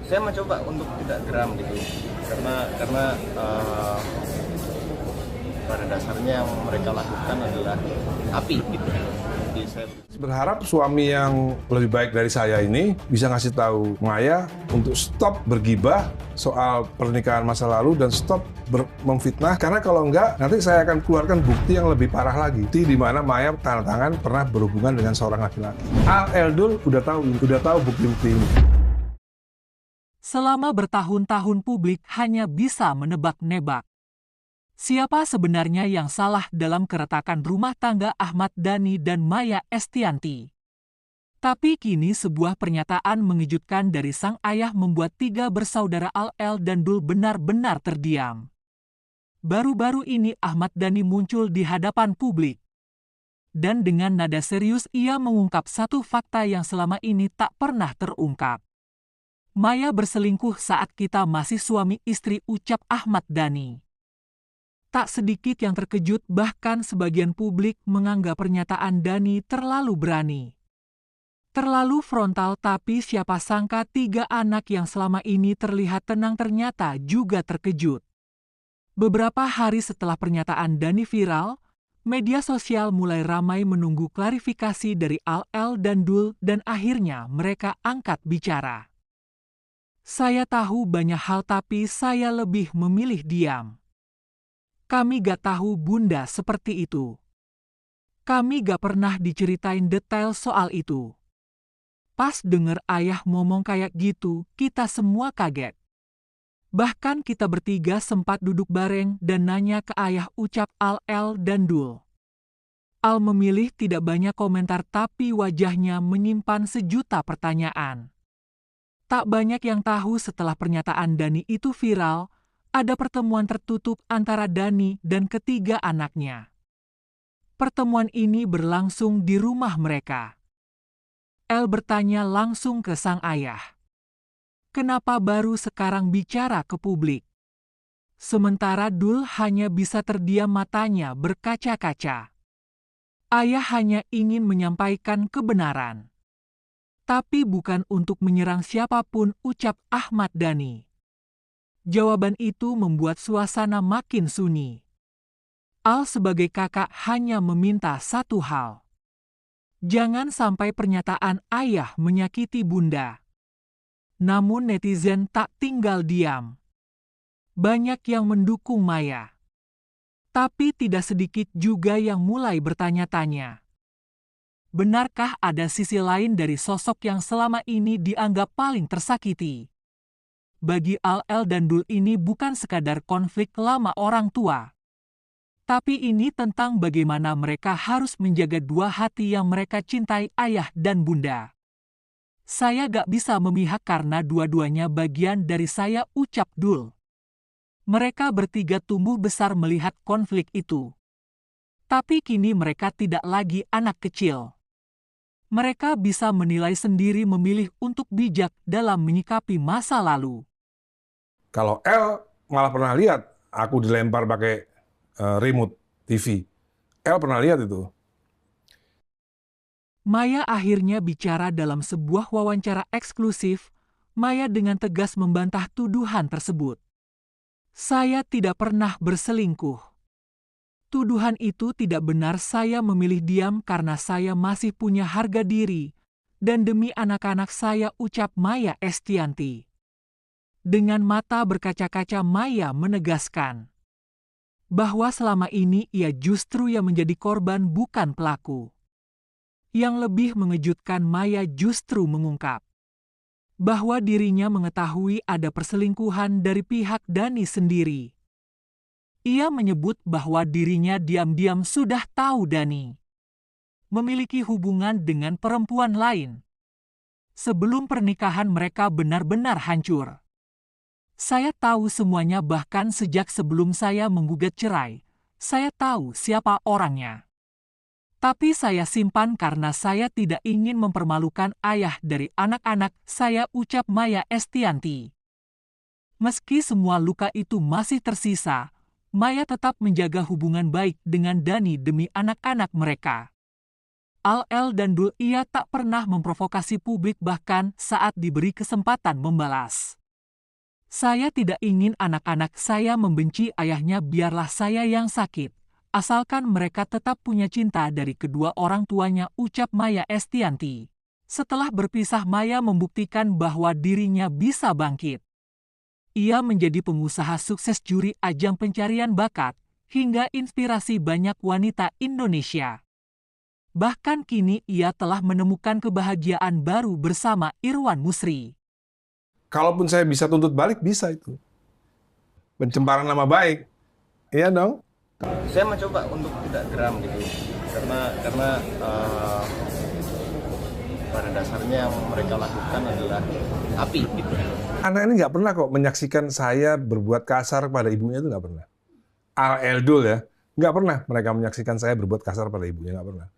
Saya mencoba untuk tidak geram gitu, karena pada dasarnya yang mereka lakukan adalah api gitu. Jadi saya Berharap suami yang lebih baik dari saya ini bisa ngasih tahu Maya untuk stop bergibah soal pernikahan masa lalu dan stop memfitnah, karena kalau enggak nanti saya akan keluarkan bukti yang lebih parah lagi, bukti di mana Maya tanda tangan pernah berhubungan dengan seorang laki-laki. Eldul udah tahu bukti-bukti ini. Selama bertahun-tahun publik hanya bisa menebak-nebak. Siapa sebenarnya yang salah dalam keretakan rumah tangga Ahmad Dhani dan Maya Estianty? Tapi kini sebuah pernyataan mengejutkan dari sang ayah membuat tiga bersaudara Al-El dan Dul benar-benar terdiam. Baru-baru ini Ahmad Dhani muncul di hadapan publik. Dan dengan nada serius ia mengungkap satu fakta yang selama ini tak pernah terungkap. Maya berselingkuh saat kita masih suami istri, ucap Ahmad Dhani. Tak sedikit yang terkejut, bahkan sebagian publik menganggap pernyataan Dhani terlalu berani. Terlalu frontal, tapi siapa sangka tiga anak yang selama ini terlihat tenang ternyata juga terkejut. Beberapa hari setelah pernyataan Dhani viral, media sosial mulai ramai menunggu klarifikasi dari Al-El dan Dul dan akhirnya mereka angkat bicara. Saya tahu banyak hal tapi saya lebih memilih diam. Kami gak tahu bunda seperti itu. Kami gak pernah diceritain detail soal itu. Pas denger ayah ngomong kayak gitu, kita semua kaget. Bahkan kita bertiga sempat duduk bareng dan nanya ke ayah, ucap Al-El dan Dul. Al memilih tidak banyak komentar tapi wajahnya menyimpan sejuta pertanyaan. Tak banyak yang tahu setelah pernyataan Dhani itu viral, ada pertemuan tertutup antara Dhani dan ketiga anaknya. Pertemuan ini berlangsung di rumah mereka. El bertanya langsung ke sang ayah. Kenapa baru sekarang bicara ke publik? Sementara Dul hanya bisa terdiam, matanya berkaca-kaca. Ayah hanya ingin menyampaikan kebenaran. Tapi bukan untuk menyerang siapapun, ucap Ahmad Dhani. Jawaban itu membuat suasana makin sunyi. Al sebagai kakak hanya meminta satu hal. Jangan sampai pernyataan ayah menyakiti bunda. Namun netizen tak tinggal diam. Banyak yang mendukung Maya. Tapi tidak sedikit juga yang mulai bertanya-tanya. Benarkah ada sisi lain dari sosok yang selama ini dianggap paling tersakiti? Bagi Al-El dan Dul ini bukan sekadar konflik lama orang tua. Tapi ini tentang bagaimana mereka harus menjaga dua hati yang mereka cintai, ayah dan bunda. Saya gak bisa memihak karena dua-duanya bagian dari saya, ucap Dul. Mereka bertiga tumbuh besar melihat konflik itu. Tapi kini mereka tidak lagi anak kecil. Mereka bisa menilai sendiri, memilih untuk bijak dalam menyikapi masa lalu. Kalau El malah pernah lihat aku dilempar pakai remote TV. El pernah lihat itu. Maya akhirnya bicara dalam sebuah wawancara eksklusif. Maya dengan tegas membantah tuduhan tersebut. Saya tidak pernah berselingkuh. Tuduhan itu tidak benar. Saya memilih diam karena saya masih punya harga diri. Dan demi anak-anak saya, ucap Maya Estianty. Dengan mata berkaca-kaca Maya menegaskan bahwa selama ini ia justru yang menjadi korban, bukan pelaku. Yang lebih mengejutkan, Maya justru mengungkap bahwa dirinya mengetahui ada perselingkuhan dari pihak Dhani sendiri. Ia menyebut bahwa dirinya diam-diam sudah tahu Dhani memiliki hubungan dengan perempuan lain sebelum pernikahan mereka benar-benar hancur. Saya tahu semuanya, bahkan sejak sebelum saya menggugat cerai. Saya tahu siapa orangnya. Tapi saya simpan karena saya tidak ingin mempermalukan ayah dari anak-anak saya, ucap Maya Estianty. Meski semua luka itu masih tersisa, Maya tetap menjaga hubungan baik dengan Dhani demi anak-anak mereka. Al-El dan Dul ia tak pernah memprovokasi publik, bahkan saat diberi kesempatan membalas. Saya tidak ingin anak-anak saya membenci ayahnya, biarlah saya yang sakit. Asalkan mereka tetap punya cinta dari kedua orang tuanya, ucap Maya Estianty. Setelah berpisah, Maya membuktikan bahwa dirinya bisa bangkit. Ia menjadi pengusaha sukses, juri ajang pencarian bakat, hingga inspirasi banyak wanita Indonesia. Bahkan kini ia telah menemukan kebahagiaan baru bersama Irwan Musri. Kalaupun saya bisa tuntut balik, bisa itu. Pencemaran nama baik. Iya dong. Saya mencoba untuk tidak geram gitu, karena pada dasarnya yang mereka lakukan adalah api gitu. Anak ini nggak pernah kok menyaksikan saya berbuat kasar pada ibunya, itu nggak pernah. Al Eldul ya, nggak pernah mereka menyaksikan saya berbuat kasar pada ibunya, nggak pernah.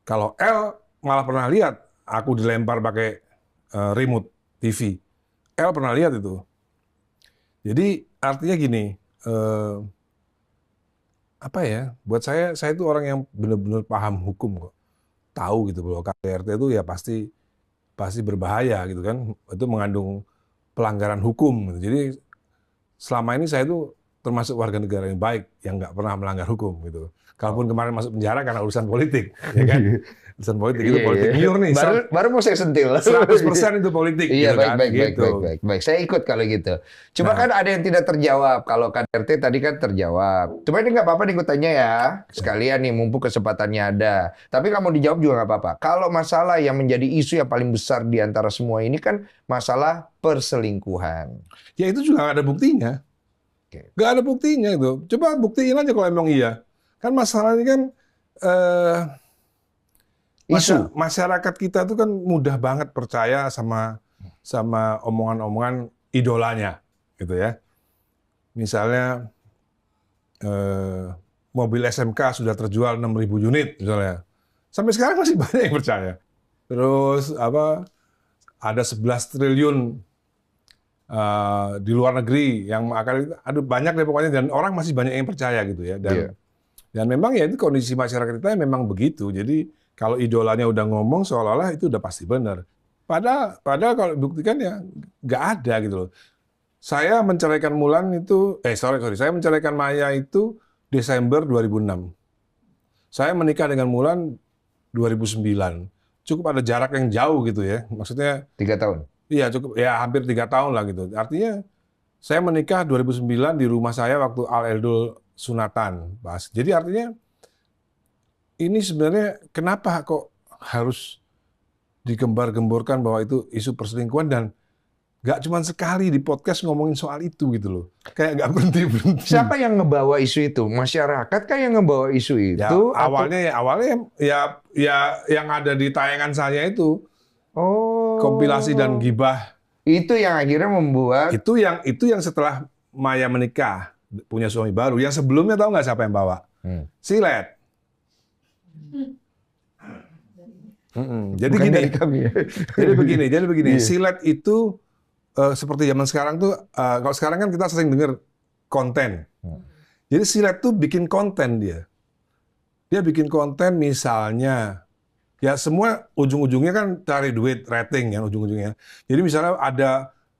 Kalau L malah pernah lihat aku dilempar pakai remote TV. L pernah lihat itu. Jadi artinya gini, apa ya? Buat saya itu orang yang benar-benar paham hukum kok. Tahu gitu bahwa KDRT itu ya pasti berbahaya gitu kan. Itu mengandung pelanggaran hukum. Gitu. Jadi selama ini saya itu termasuk warga negara yang baik, yang nggak pernah melanggar hukum gitu. Kalaupun kemarin masuk penjara karena urusan politik, ya kan? Urusan politik itu politik liur nih. Baru mau saya sentil. 100% itu politik. Iya, gitu baik, kan? baik. Saya ikut kalau gitu. Cuma kan ada yang tidak terjawab. Kalau KDRT tadi kan terjawab. Cuma ini nggak apa-apa nih gue tanya ya. Sekalian nih, mumpung kesempatannya ada. Tapi kamu dijawab juga nggak apa-apa. Kalau masalah yang menjadi isu yang paling besar di antara semua ini kan masalah perselingkuhan. Ya itu juga nggak ada buktinya. Nggak ada buktinya itu. Coba buktiin aja kalau emang iya. Kan masalahnya kan masyarakat kita tuh kan mudah banget percaya sama omongan-omongan idolanya, gitu ya. Misalnya mobil SMK sudah terjual 6.000 unit misalnya. Sampai sekarang masih banyak yang percaya. Terus ada 11 triliun di luar negeri yang akan banyak deh pokoknya, dan orang masih banyak yang percaya gitu ya. Dan memang ya itu kondisi masyarakat kita memang begitu. Jadi kalau idolanya udah ngomong seolah-olah itu udah pasti benar. Padahal kalau buktikan ya nggak ada gitu loh. Saya menceraikan Mulan itu, saya menceraikan Maya itu Desember 2006. Saya menikah dengan Mulan 2009. Cukup ada jarak yang jauh gitu ya. Maksudnya 3 tahun. Iya cukup, ya hampir 3 tahun lah gitu. Artinya saya menikah 2009 di rumah saya waktu Al Eldul sunatan, Mas. Jadi artinya ini sebenarnya kenapa kok harus digembar-gemborkan bahwa itu isu perselingkuhan, dan nggak cuma sekali di podcast ngomongin soal itu gitu loh. Kayak nggak berhenti-berhenti. Siapa yang ngebawa isu itu? Masyarakat kan yang ngebawa isu itu? Ya, awalnya yang ada di tayangan saya itu. Kompilasi dan gibah. Itu yang akhirnya membuat Itu yang setelah Maya menikah, punya suami baru. Yang sebelumnya tahu nggak siapa yang bawa? Silet. Jadi begini. Silet itu seperti zaman sekarang tuh, kalau sekarang kan kita sering dengar konten. Jadi Silet tuh bikin konten dia. Dia bikin konten misalnya, ya semua ujung-ujungnya kan cari duit, rating ya ujung-ujungnya. Jadi misalnya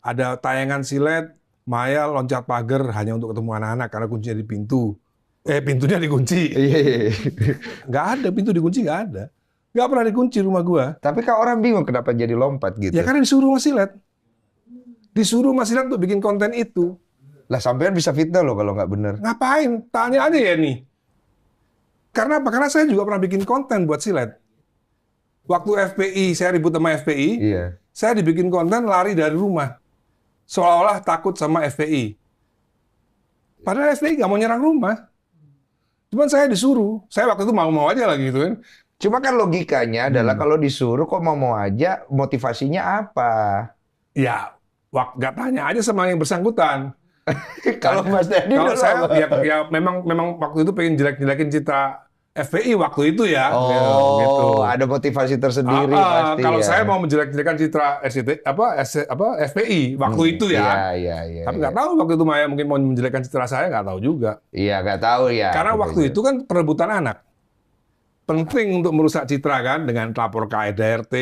ada tayangan Silet, Maya loncat pagar hanya untuk ketemu anak-anak karena kuncinya di pintu. Pintunya dikunci. Nggak ada, pintu dikunci nggak ada. Nggak pernah dikunci rumah gua. Tapi kan orang bingung kenapa jadi lompat gitu. Ya karena disuruh sama Silet. Disuruh sama Silet untuk bikin konten itu. Lah sampean bisa fitnah loh kalau nggak bener. Ngapain? Tanya aja ya nih. Karena apa? Karena saya juga pernah bikin konten buat Silet. Waktu FPI, saya ribut sama FPI, saya dibikin konten lari dari rumah. Seolah-olah takut sama FPI. Padahal FPI nggak mau nyerang rumah. Cuman saya disuruh. Saya waktu itu mau-mau aja lagi gitu kan. Cuma kan logikanya adalah kalau disuruh kok mau-mau aja, motivasinya apa? Ya, nggak tanya aja sama yang bersangkutan. Kalau Mas Teddy kalau saya ya memang waktu itu pengen jelek-jelekin citra FPI waktu itu ya. Gitu. Ada motivasi tersendiri pasti. Kalau ya. saya mau menjelek-jelekan citra FPI waktu itu ya. Iya. Tapi nggak tahu waktu itu Maya mungkin mau menjelekkan citra saya, nggak tahu juga. Iya, nggak tahu ya. Karena waktu itu kan perebutan anak. penting untuk merusak citra kan dengan lapor ke ADRT,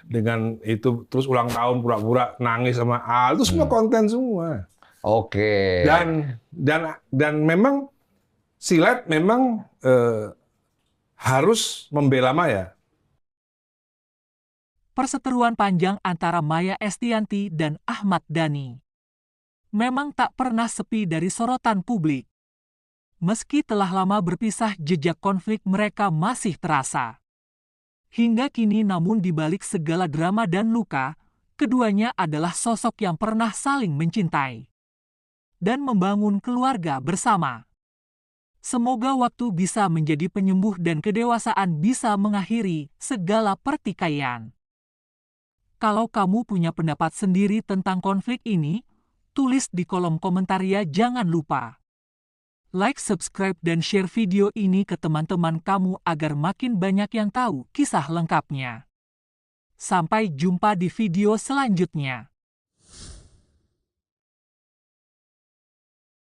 dengan itu terus ulang tahun pura-pura nangis sama Al, itu semua konten semua. Oke. Dan memang silat memang harus membela Maya. Perseteruan panjang antara Maya Estianty dan Ahmad Dhani memang tak pernah sepi dari sorotan publik. Meski telah lama berpisah, jejak konflik mereka masih terasa. Hingga kini, namun di balik segala drama dan luka, keduanya adalah sosok yang pernah saling mencintai dan membangun keluarga bersama. Semoga waktu bisa menjadi penyembuh dan kedewasaan bisa mengakhiri segala pertikaian. Kalau kamu punya pendapat sendiri tentang konflik ini, tulis di kolom komentar ya. Jangan lupa like, subscribe, dan share video ini ke teman-teman kamu agar makin banyak yang tahu kisah lengkapnya. Sampai jumpa di video selanjutnya.